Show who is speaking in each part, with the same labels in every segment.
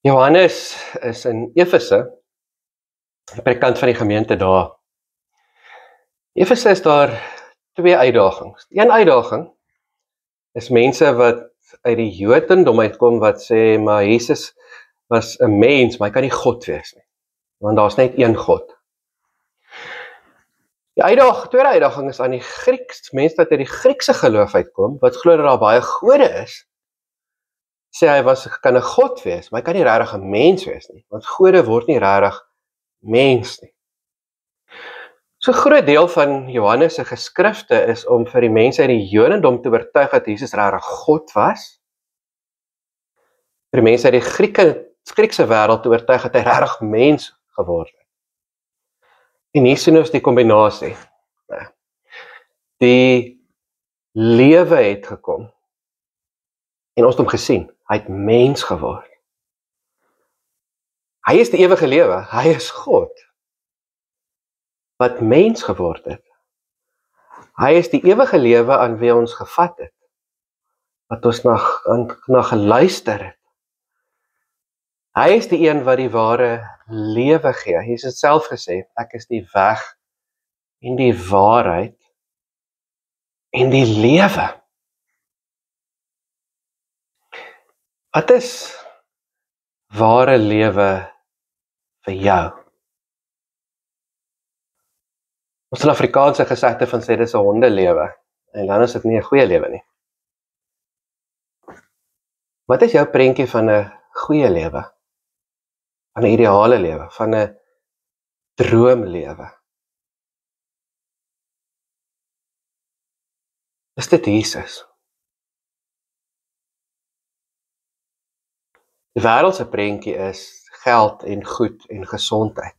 Speaker 1: Johannes is in Efese, predikant van die gemeente daar. Efese is daar twee uitdagings. Een uitdaging is mense wat uit die Jodendom uitkom wat sê, maar Jesus was 'n mens, maar hy kan nie God wees nie, want daar's net een God. Die tweede uitdaging is aan die Grieks, mense wat uit die Griekse geloof uitkom, wat glo dat daar baie gode is, sê hy kan 'n God wees, maar hy kan nie regtig 'n mens wees nie, want gode word nie regtig mens nie. So 'n groot deel van Johannes se geskrifte is om vir die mense uit die Jodendom te oortuig dat Jesus regtig God was, vir die mense uit die Griekse wêreld te oortuig dat hy regtig mens geword het. En hier sien ons die kombinasie. Die lewe het gekom en ons het hom gesien, hy het mens geword. Hy is die ewige lewe, hy is God wat mens geword het. Hy is die ewige lewe aan wie ons gevat het, wat ons na geluister het. Hy is die een wat die ware lewe gee. Hy het self gesê, ek is die weg en die waarheid en die lewe. Wat is ware lewe vir jou? Ons in Afrikaanse gesegde van sê, dis 'n hondelewe, en dan is dit nie 'n goeie lewe nie. Wat is jou prentjie van 'n goeie lewe? Van 'n ideale lewe, van 'n droomlewe? Is dit Jesus? Die wêreldse prentjie is geld en goed en gesondheid.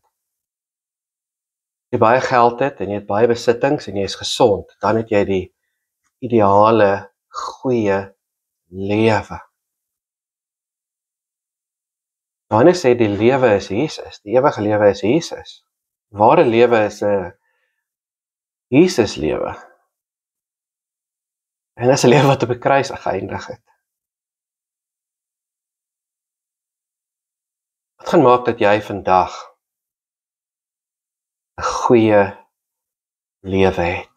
Speaker 1: As jy baie geld het en jy het baie besittings en jy is gesond, dan het jy die ideale, goeie lewe. Johannes sê die lewe is Jesus, die ewige lewe is Jesus. Ware lewe is 'n Jesus lewe. En dis 'n lewe wat op die kruis geëindig het. Wat gaan maak dat jy vandag 'n goeie lewe het?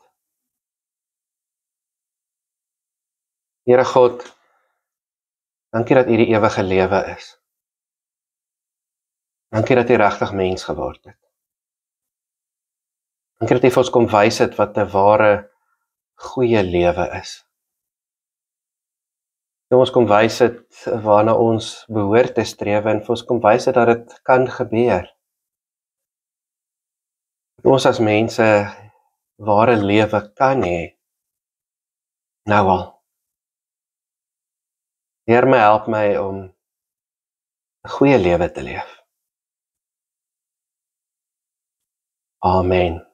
Speaker 1: Here God, dankie dat U die ewige lewe is. Dankie dat U regtig mens geword het. Dankie dat U vir ons kom wys het wat 'n ware goeie lewe is. Ons kom wys het waarna ons behoort te streef en vir ons kom wys het dat dit kan gebeur. Ons as mense ware lewe kan hê. Nou al. Heer, help my om 'n goeie lewe te leef. Amen.